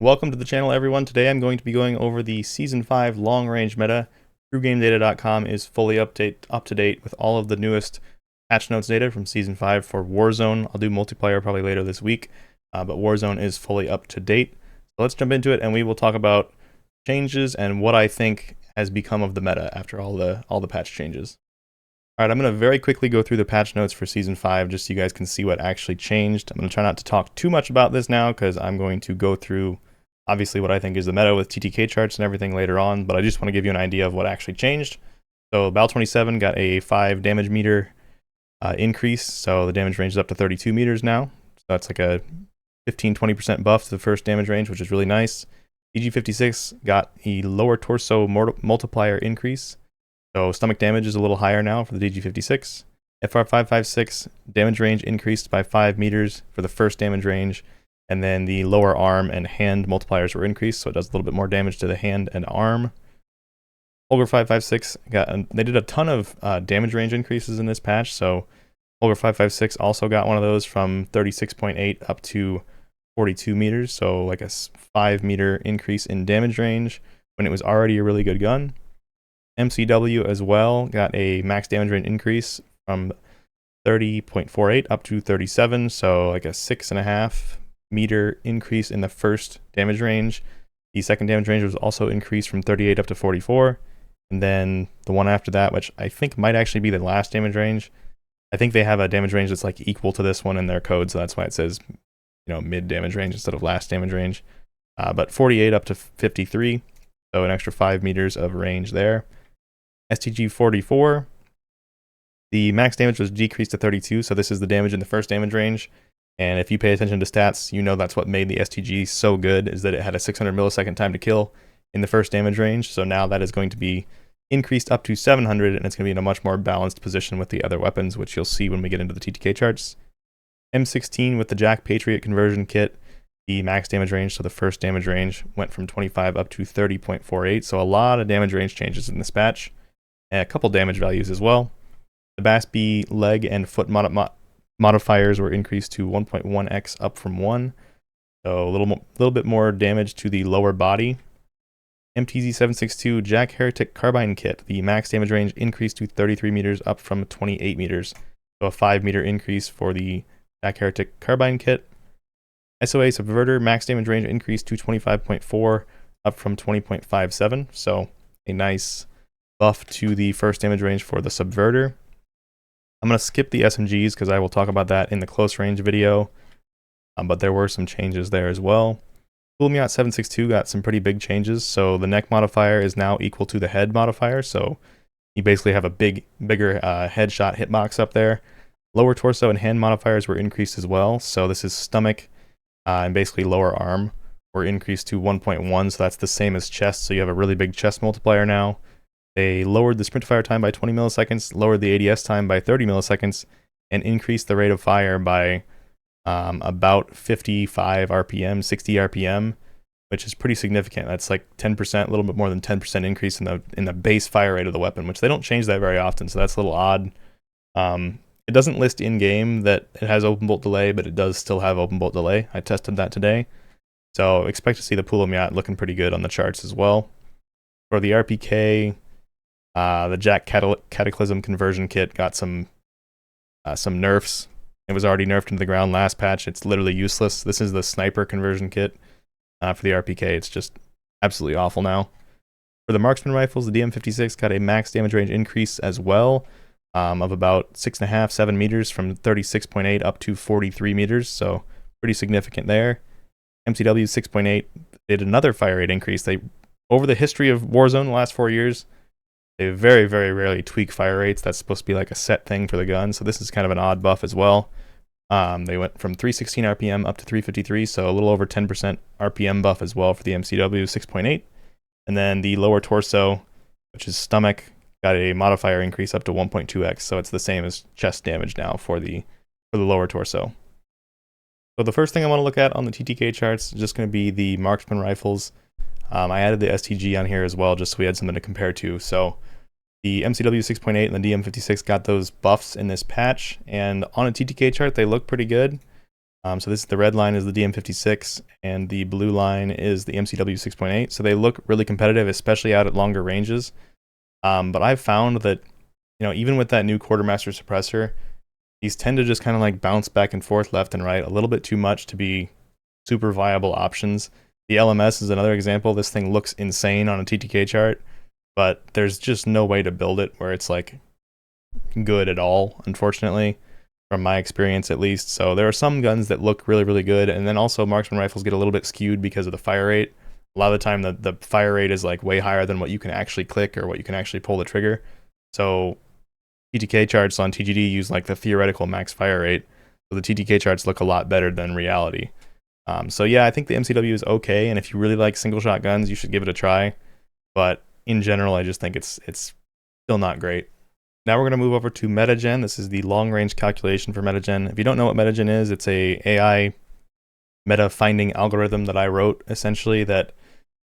Welcome to the channel, everyone. Today I'm going to be going over the Season 5 long-range meta. TrueGameData.com is fully up to date with all of the newest patch notes data from Season 5 for Warzone. I'll do multiplayer probably later this week, but Warzone is fully up to date. So let's jump into it, and we will talk about changes and what I think has become of the meta after all the patch changes. Alright, I'm going to very quickly go through the patch notes for Season 5 just so you guys can see what actually changed. I'm going to try not to talk too much about this now because I'm going to go through obviously what I think is the meta with TTK charts and everything later on, but I just want to give you an idea of what actually changed. So Bal 27 got a 5 damage meter increase, so the damage range is up to 32 meters now. So that's like a 15-20% buff to the first damage range, which is really nice. DG56 got a lower torso multiplier increase, so stomach damage is a little higher now for the DG56. FR556 damage range increased by 5 meters for the first damage range, and then the lower arm and hand multipliers were increased, so it does a little bit more damage to the hand and arm. Holger 556 they did a ton of damage range increases in this patch, so Holger 556 also got one of those from 36.8 up to 42 meters, so like a 5 meter increase in damage range when it was already a really good gun. MCW as well got a max damage range increase from 30.48 up to 37, so like a 6.5 meter increase in the first damage range. The second damage range was also increased from 38 up to 44, and then the one after that, which I think might actually be the last damage range, I think they have a damage range that's like equal to this one in their code, so that's why it says, you know, mid damage range instead of last damage range. But 48 up to 53, so an extra 5 meters of range there. STG 44, the max damage was decreased to 32, so this is the damage in the first damage range. And if you pay attention to stats, you know that's what made the STG so good, is that it had a 600 millisecond time to kill in the first damage range. So now that is going to be increased up to 700, and it's going to be in a much more balanced position with the other weapons, which you'll see when we get into the TTK charts. M16 with the Jack Patriot conversion kit, the max damage range, so the first damage range, went from 25 up to 30.48. So a lot of damage range changes in this patch, and a couple damage values as well. The BAS-B leg and foot modifiers were increased to 1.1x up from 1, so a little bit more damage to the lower body. MTZ-762 Jack Heretic Carbine Kit, the max damage range increased to 33 meters up from 28 meters, so a 5 meter increase for the Jack Heretic Carbine Kit. SOA Subverter max damage range increased to 25.4 up from 20.57, so a nice buff to the first damage range for the Subverter. I'm going to skip the SMGs because I will talk about that in the close range video, but there were some changes there as well. Pulemyot 762 got some pretty big changes, so the neck modifier is now equal to the head modifier, so you basically have a bigger headshot hitbox up there. Lower torso and hand modifiers were increased as well, so this is stomach and basically lower arm were increased to 1.1, so that's the same as chest, so you have a really big chest multiplier now. They lowered the sprint fire time by 20 milliseconds, lowered the ADS time by 30 milliseconds, and increased the rate of fire by about 55 RPM, 60 RPM, which is pretty significant. That's like 10%, a little bit more than 10% increase in the base fire rate of the weapon, which they don't change that very often, so that's a little odd. It doesn't list in-game that it has open bolt delay, but it does still have open bolt delay. I tested that today, so expect to see the Pulemyot looking pretty good on the charts as well. For the RPK, the Jack Cataclysm conversion kit got some nerfs. It was already nerfed into the ground last patch. It's literally useless. This is the sniper conversion kit for the RPK. It's just absolutely awful now. For the Marksman Rifles, the DM56 got a max damage range increase as well of about 6.5-7 meters from 36.8 up to 43 meters, so pretty significant there. MCW 6.8 did another fire rate increase. Over the history of Warzone the last 4 years, they very, very rarely tweak fire rates. That's supposed to be like a set thing for the gun, so this is kind of an odd buff as well. They went from 316 RPM up to 353, so a little over 10% RPM buff as well for the MCW 6.8. And then the lower torso, which is stomach, got a modifier increase up to 1.2x, so it's the same as chest damage now for the lower torso. So the first thing I want to look at on the TTK charts is just going to be the Marksman Rifles. I added the STG on here as well, just so we had something to compare to. So the MCW 6.8 and the DM56 got those buffs in this patch, and on a TTK chart, they look pretty good. So this, the red line is the DM56 and the blue line is the MCW 6.8. So they look really competitive, especially out at longer ranges. But I've found that, even with that new quartermaster suppressor, these tend to just kind of like bounce back and forth left and right a little bit too much to be super viable options. The LMS is another example. This thing looks insane on a TTK chart, but there's just no way to build it where it's like good at all, unfortunately, from my experience at least. So there are some guns that look really, really good, and then also Marksman Rifles get a little bit skewed because of the fire rate. A lot of the time the fire rate is like way higher than what you can actually click or what you can actually pull the trigger. So TTK charts on TGD use like the theoretical max fire rate, so the TTK charts look a lot better than reality. So yeah, I think the MCW is okay, and if you really like single shot guns, you should give it a try. But in general, I just think it's still not great. Now we're going to move over to MetaGen. This is the long range calculation for MetaGen. If you don't know what MetaGen is, it's a AI meta finding algorithm that I wrote, essentially, that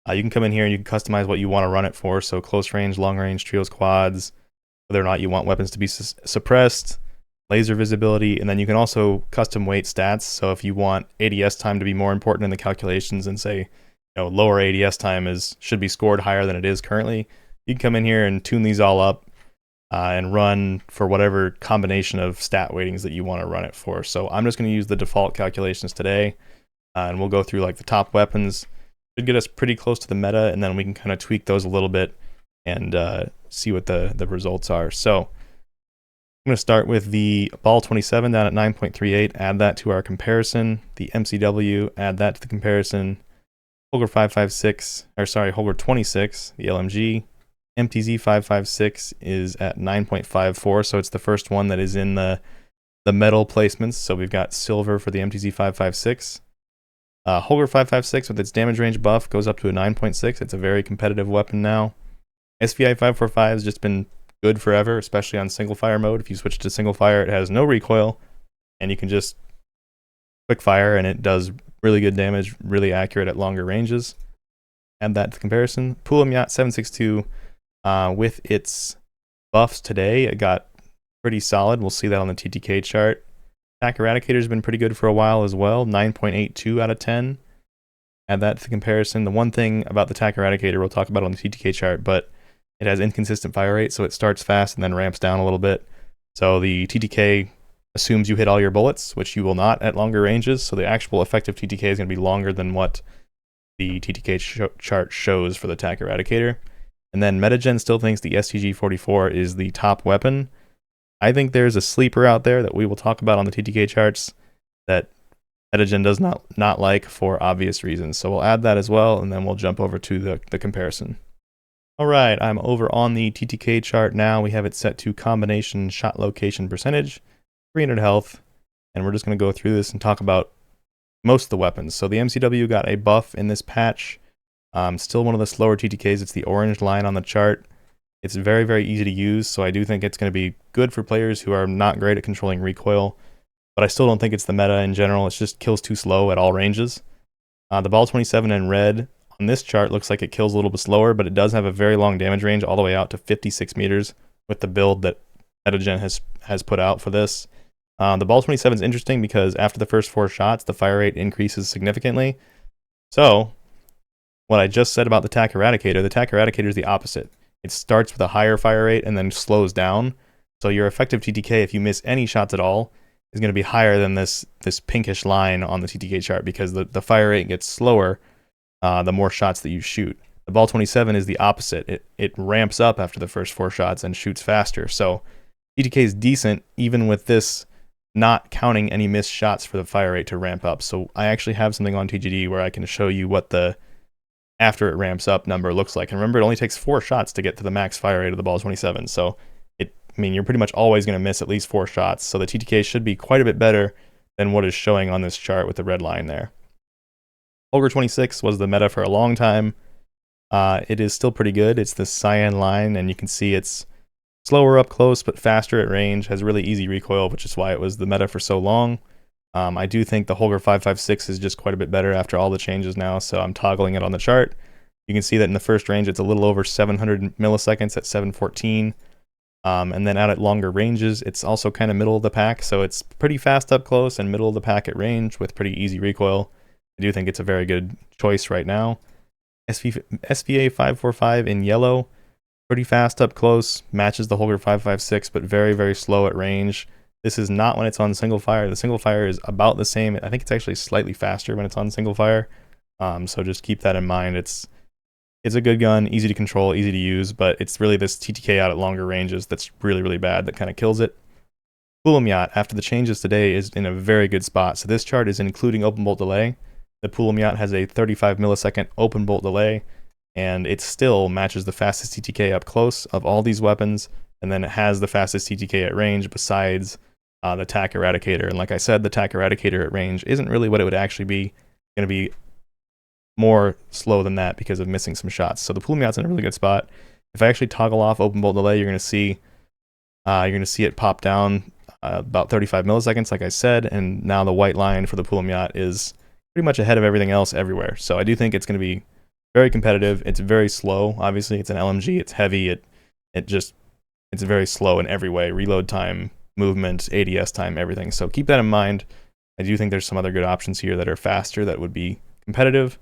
you can come in here and you can customize what you want to run it for. So close range, long range, trios, quads, whether or not you want weapons to be suppressed, laser visibility, and then you can also custom weight stats. So if you want ADS time to be more important in the calculations and say, lower ADS time should be scored higher than it is currently, you can come in here and tune these all up and run for whatever combination of stat weightings that you want to run it for. So I'm just going to use the default calculations today, and we'll go through like the top weapons. Should get us pretty close to the meta, and then we can kind of tweak those a little bit and see what the results are. So I'm going to start with the Ball 27 down at 9.38, add that to our comparison. The MCW, add that to the comparison. Holger 556, or sorry, Holger 26, the LMG. MTZ 556 is at 9.54, so it's the first one that is in the metal placements. So we've got silver for the MTZ 556. Holger 556 with its damage range buff goes up to a 9.6. It's a very competitive weapon now. SVI 545 has just been good forever, especially on single fire mode. If you switch to single fire, it has no recoil, and you can just quick fire, and it does really good damage, really accurate at longer ranges. Add that to the comparison. Pulemyot 762. With its buffs today, it got pretty solid. We'll see that on the TTK chart. TAQ Eradicator has been pretty good for a while as well, 9.82 out of 10. Add that to the comparison. The one thing about the TAQ Eradicator we'll talk about on the TTK chart, but it has inconsistent fire rate, so it starts fast and then ramps down a little bit. So the TTK assumes you hit all your bullets, which you will not at longer ranges, so the actual effective TTK is going to be longer than what the TTK chart shows for the TAQ Eradicator. And then MetaGen still thinks the STG-44 is the top weapon. I think there's a sleeper out there that we will talk about on the TTK charts that MetaGen does not like for obvious reasons. So we'll add that as well, and then we'll jump over to the comparison. All right, I'm over on the TTK chart now. We have it set to combination shot location percentage, 300 health, and we're just going to go through this and talk about most of the weapons. So the MCW got a buff in this patch. Still one of the slower TTKs. It's the orange line on the chart. It's very, very easy to use, so I do think it's going to be good for players who are not great at controlling recoil, but I still don't think it's the meta in general. It just kills too slow at all ranges. The Ball 27 in red on this chart looks like it kills a little bit slower, but it does have a very long damage range all the way out to 56 meters with the build that MetaGen has put out for this. The Ball 27 is interesting because after the first 4 shots, the fire rate increases significantly. So what I just said about the TAQ Eradicator, the TAQ Eradicator is the opposite. It starts with a higher fire rate and then slows down. So your effective TTK, if you miss any shots at all, is going to be higher than this pinkish line on the TTK chart because the fire rate gets slower the more shots that you shoot. The Ball 27 is the opposite. It ramps up after the first 4 shots and shoots faster. So TTK is decent even with this not counting any missed shots for the fire rate to ramp up. So I actually have something on TGD where I can show you what the after it ramps up number looks like. And remember, it only takes 4 shots to get to the max fire rate of the Ball 27. So you're pretty much always going to miss at least 4 shots. So the TTK should be quite a bit better than what is showing on this chart with the red line there. Holger 26 was the meta for a long time. It is still pretty good. It's the cyan line, and you can see it's slower up close, but faster at range, has really easy recoil, which is why it was the meta for so long. I do think the Holger 556 is just quite a bit better after all the changes now, so I'm toggling it on the chart. You can see that in the first range, it's a little over 700 milliseconds at 714. And then out at longer ranges, it's also kind of middle of the pack, so it's pretty fast up close and middle of the pack at range with pretty easy recoil. I do think it's a very good choice right now. SVA 545 in yellow, pretty fast up close, matches the Holger 556, but very, very slow at range. This is not when it's on single fire. The single fire is about the same. I think it's actually slightly faster when it's on single fire. So just keep that in mind. It's a good gun, easy to control, easy to use, but it's really this TTK out at longer ranges that's really, really bad that kind of kills it. Pulemyot, after the changes today, is in a very good spot. So this chart is including open bolt delay. The Pulemyot has a 35 millisecond open bolt delay, and it still matches the fastest TTK up close of all these weapons, and then it has the fastest TTK at range besides the TAQ Eradicator. And like I said, the TAQ Eradicator at range isn't really what it would actually be. Going to be more slow than that because of missing some shots. So the Pulemyot's in a really good spot. If I actually toggle off open bolt delay, you're going to see it pop down about 35 milliseconds, like I said, and now the white line for the Pulemyot is pretty much ahead of everything else everywhere. So I do think it's going to be very competitive. It's very slow. Obviously, it's an LMG. It's heavy. It's very slow in every way. Reload time, movement, ADS time, everything. So keep that in mind. I do think there's some other good options here that are faster that would be competitive.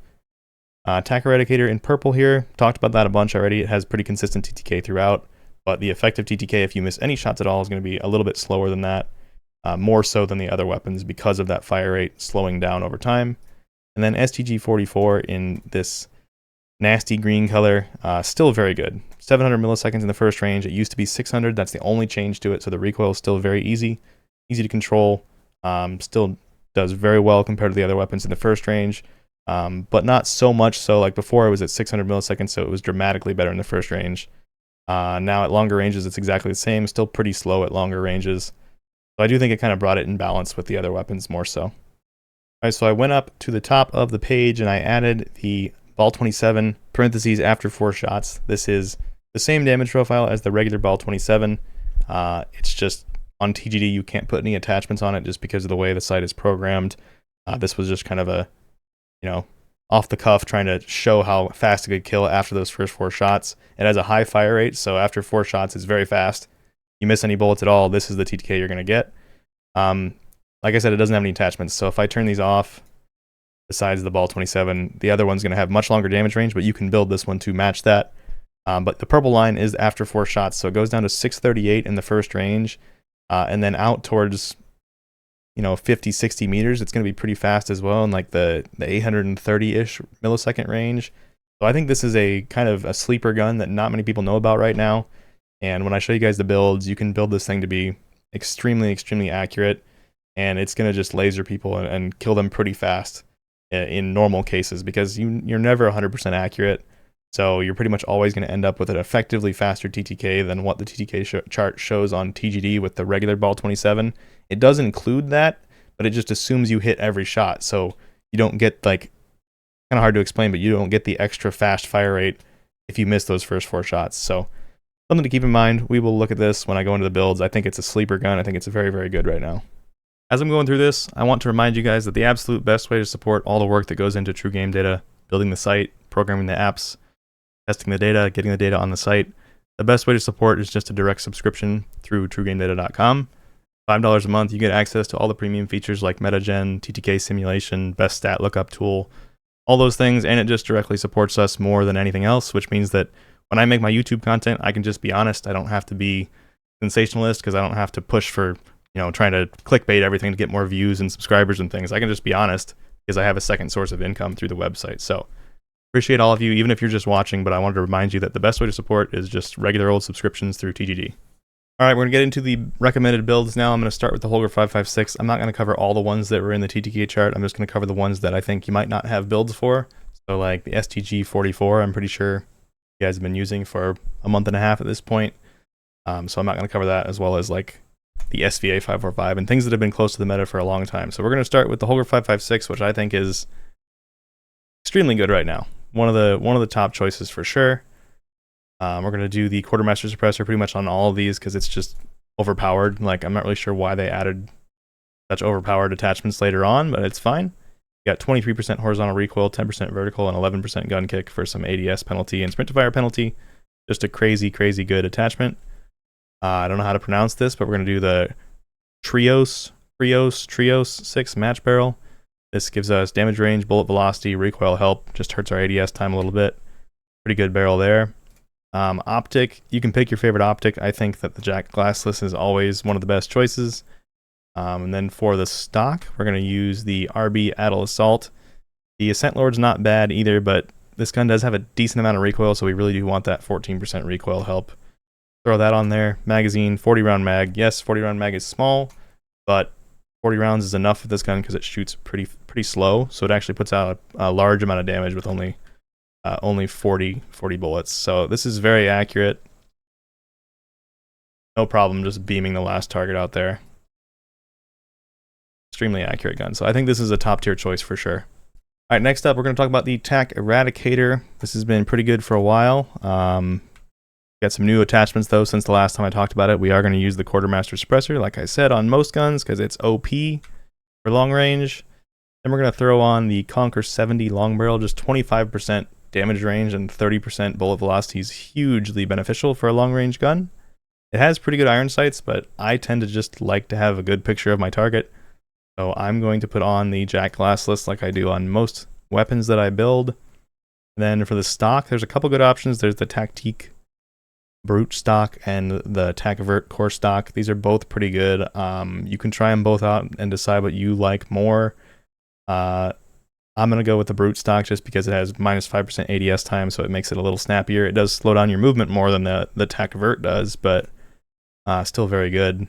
TAQ Eradicator in purple here. Talked about that a bunch already. It has pretty consistent TTK throughout, but the effective TTK, if you miss any shots at all, is going to be a little bit slower than that. More so than the other weapons because of that fire rate slowing down over time. And then STG-44 in this nasty green color, still very good. 700 milliseconds in the first range. It used to be 600. That's the only change to it, so the recoil is still very easy to control. Still does very well compared to the other weapons in the first range, but not so much so. Like before, it was at 600 milliseconds, so it was dramatically better in the first range. Now at longer ranges, it's exactly the same. Still pretty slow at longer ranges. So I do think it kind of brought it in balance with the other weapons more so. All right, so I went up to the top of the page and I added the Ball 27 parentheses after 4 shots. This is the same damage profile as the regular Ball 27. It's just on TGD you can't put any attachments on it just because of the way the site is programmed. This was just kind of a, off the cuff trying to show how fast it could kill after those first 4 shots. It has a high fire rate, so after 4 shots it's very fast. You miss any bullets at all, this is the TTK you're going to get. Like I said, it doesn't have any attachments, so if I turn these off, besides the Ball 27, the other one's going to have much longer damage range, but you can build this one to match that. But the purple line is after 4 shots, so it goes down to 638 in the first range, and then out towards 50, 60 meters, it's going to be pretty fast as well in like the 830-ish millisecond range. So I think this is a kind of a sleeper gun that not many people know about right now. And when I show you guys the builds, you can build this thing to be extremely, extremely accurate, and it's going to just laser people and kill them pretty fast in normal cases because you're never 100% accurate. So you're pretty much always going to end up with an effectively faster TTK than what the TTK chart shows on TGD with the regular Ball 27. It does include that, but it just assumes you hit every shot. So you don't get, kind of hard to explain, but you don't get the extra fast fire rate if you miss those first 4 shots. So something to keep in mind. We will look at this when I go into the builds. I think it's a sleeper gun. I think it's very, very good right now. As I'm going through this, I want to remind you guys that the absolute best way to support all the work that goes into True Game Data, building the site, programming the apps, testing the data, getting the data on the site, the best way to support is just a direct subscription through TrueGameData.com. $5 a month, you get access to all the premium features like MetaGen, TTK simulation, best stat lookup tool, all those things, and it just directly supports us more than anything else, which means that when I make my YouTube content, I can just be honest. I don't have to be sensationalist because I don't have to push for, trying to clickbait everything to get more views and subscribers and things. I can just be honest because I have a second source of income through the website. So appreciate all of you, even if you're just watching, but I wanted to remind you that the best way to support is just regular old subscriptions through TGD. All right, we're going to get into the recommended builds now. I'm going to start with the Holger 556. I'm not going to cover all the ones that were in the TTK chart. I'm just going to cover the ones that I think you might not have builds for. So like the STG-44, I'm pretty sure you guys have been using for a month and a half at this point. So I'm not going to cover that, as well as like the SVA 545 and things that have been close to the meta for a long time. So we're going to start with the Holger 556, which I think is extremely good right now. One of the top choices for sure. We're going to do the quartermaster suppressor pretty much on all of these because it's just overpowered. Like, I'm not really sure why they added such overpowered attachments later on, but it's fine. You got 23% horizontal recoil, 10% vertical, and 11% gun kick for some ADS penalty and sprint to fire penalty. Just a crazy, crazy good attachment. I don't know how to pronounce this, but we're going to do the Trios 6 match barrel. This gives us damage range, bullet velocity, recoil help, just hurts our ADS time a little bit. Pretty good barrel there. Optic, you can pick your favorite optic. I think that the Jack Glassless is always one of the best choices. And then for the stock, we're going to use the RB Adel Assault. The Ascent Lord's not bad either, but this gun does have a decent amount of recoil, so we really do want that 14% recoil help. Throw that on there. Magazine, 40 round mag. Yes, 40 round mag is small, but 40 rounds is enough with this gun because it shoots pretty slow, so it actually puts out a large amount of damage with only 40 bullets. So this is very accurate. No problem just beaming the last target out there. Extremely accurate gun. So I think this is a top tier choice for sure. All right, next up we're going to talk about the TAQ Eradicator. This has been pretty good for a while. Got some new attachments though since the last time I talked about it. We are going to use the Quartermaster Suppressor, like I said, on most guns because it's OP for long range. Then we're going to throw on the Conquer 70 long barrel, just 25% damage range and 30% bullet velocity is hugely beneficial for a long range gun. It has pretty good iron sights, but I tend to just like to have a good picture of my target. So I'm going to put on the Jack Glassless like I do on most weapons that I build. Then for the stock, there's a couple good options. There's the Tactique Brute stock and the TAQ Vert core stock. These are both pretty good. You can try them both out and decide what you like more. I'm going to go with the Brute stock just because it has minus 5% ADS time, so it makes it a little snappier. It does slow down your movement more than the TAQ Vert does, but still very good.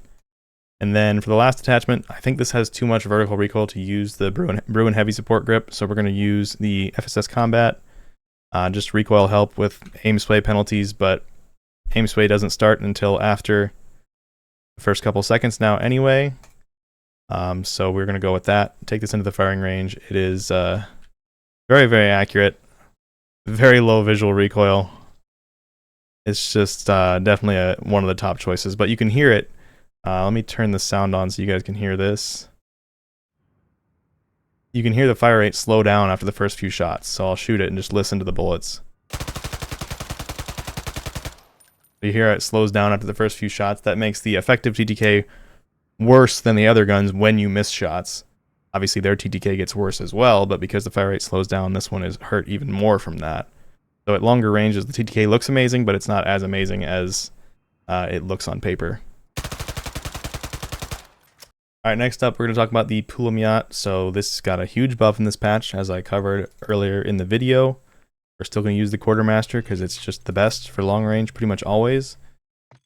And then for the last attachment, I think this has too much vertical recoil to use the Bruin Heavy Support Grip, so we're going to use the FSS Combat. Just recoil help with aim sway penalties, but aim sway doesn't start until after the first couple seconds now anyway. So we're going to go with that. Take this into the firing range. It is very, very accurate. Very low visual recoil. It's just definitely one of the top choices, but you can hear it. Let me turn the sound on so you guys can hear this. You can hear the fire rate slow down after the first few shots, so I'll shoot it and just listen to the bullets. You hear it slows down after the first few shots. That makes the effective TTK worse than the other guns when you miss shots. Obviously their TTK gets worse as well, but because the fire rate slows down, this one is hurt even more from that. So at longer ranges, the TTK looks amazing, but it's not as amazing as it looks on paper. Alright, next up we're going to talk about the Pulemyot. So this got a huge buff in this patch, as I covered earlier in the video. We're still going to use the Quartermaster because it's just the best for long range pretty much always.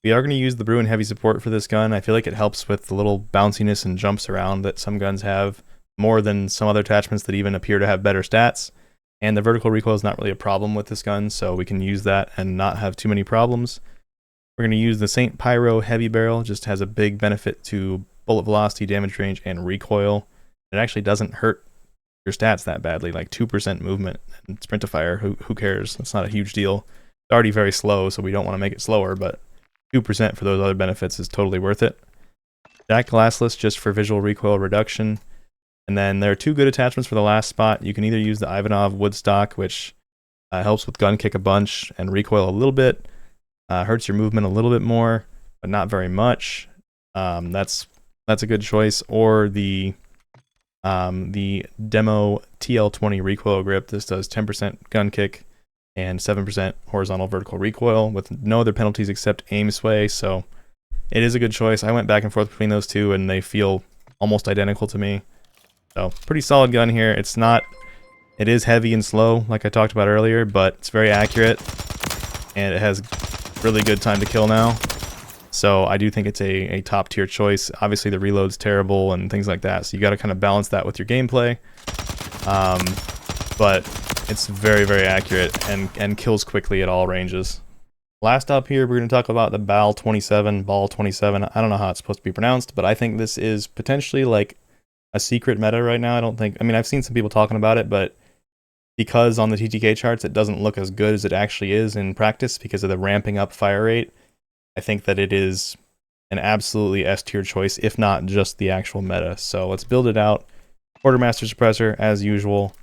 We are going to use the Bruin Heavy Support for this gun. I feel like it helps with the little bounciness and jumps around that some guns have more than some other attachments that even appear to have better stats. And the vertical recoil is not really a problem with this gun, so we can use that and not have too many problems. We're going to use the St. Pyro Heavy Barrel. Just has a big benefit to bullet velocity, damage range, and recoil. It actually doesn't hurt your stats that badly, like 2% movement and sprint to fire. Who cares? It's not a huge deal. It's already very slow, so we don't want to make it slower, but 2% for those other benefits is totally worth it. Jack Glassless just for visual recoil reduction. And then there are two good attachments for the last spot. You can either use the Ivanov Woodstock, which helps with gun kick a bunch and recoil a little bit. Hurts your movement a little bit more, but not very much. That's a good choice. Or the Demo TL20 recoil grip. This does 10% gun kick and 7% horizontal vertical recoil with no other penalties except aim sway. So it is a good choice. I went back and forth between those two and they feel almost identical to me. So pretty solid gun here. It is heavy and slow like I talked about earlier, but it's very accurate and it has really good time to kill now. So I do think it's a top tier choice. Obviously the reload's terrible and things like that, so you got to kind of balance that with your gameplay. But it's very, very accurate and kills quickly at all ranges. Last up here, we're going to talk about the Bal 27, Bal 27. I don't know how it's supposed to be pronounced, but I think this is potentially like a secret meta right now. I mean, I've seen some people talking about it, but because on the TTK charts it doesn't look as good as it actually is in practice because of the ramping up fire rate, I think that it is an absolutely S tier choice, if not just the actual meta. So let's build it out. Quartermaster Suppressor as usual.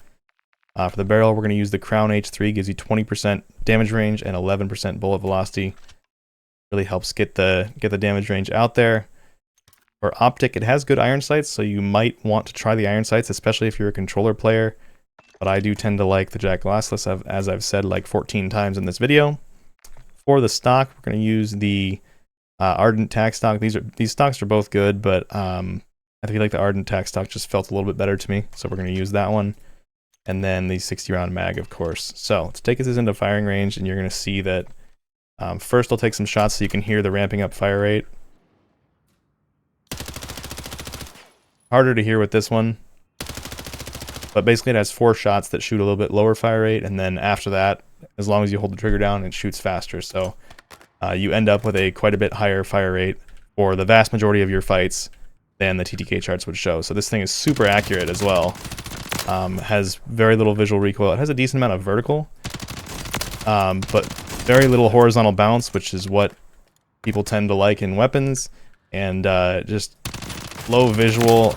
For the barrel, we're going to use the Crown H3, gives you 20% damage range and 11% bullet velocity. Really helps get the damage range out there. For optic, it has good iron sights, so you might want to try the iron sights, especially if you're a controller player. But I do tend to like the Jack Glassless, as I've said like 14 times in this video. For the stock, we're going to use the Ardent TAQ stock. These stocks are both good, but I feel like the Ardent TAQ stock just felt a little bit better to me, so we're going to use that one. And then the 60-round mag, of course. So let's take this into firing range, and you're going to see that first I'll take some shots so you can hear the ramping up fire rate. Harder to hear with this one, but basically it has 4 shots that shoot a little bit lower fire rate, and then after that, as long as you hold the trigger down, it shoots faster. So you end up with a quite a bit higher fire rate for the vast majority of your fights than the TTK charts would show. So this thing is super accurate as well. Has very little visual recoil. It has a decent amount of vertical, but very little horizontal bounce, which is what people tend to like in weapons, and just low visual,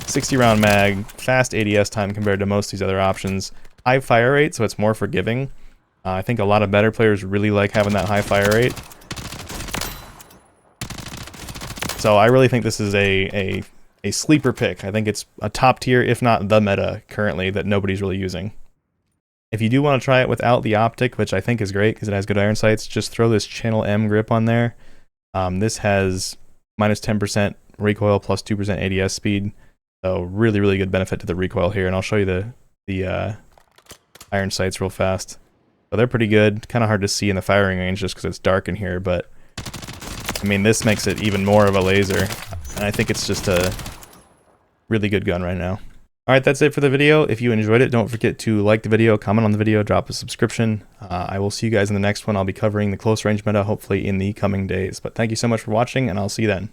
60-round mag, fast ADS time compared to most of these other options. High fire rate, so it's more forgiving. I think a lot of better players really like having that high fire rate. So I really think this is a sleeper pick. I think it's a top tier, if not the meta currently, that nobody's really using. If you do want to try it without the optic, which I think is great because it has good iron sights, just throw this Channel M grip on there. This has minus 10% recoil plus 2% ADS speed. So really, really good benefit to the recoil here. And I'll show you the iron sights real fast. So they're pretty good. Kind of hard to see in the firing range just because it's dark in here, but I mean, this makes it even more of a laser. And I think it's just a really good gun right now. Alright, that's it for the video. If you enjoyed it, don't forget to like the video, comment on the video, drop a subscription. I will see you guys in the next one. I'll be covering the close range meta hopefully in the coming days. But thank you so much for watching, and I'll see you then.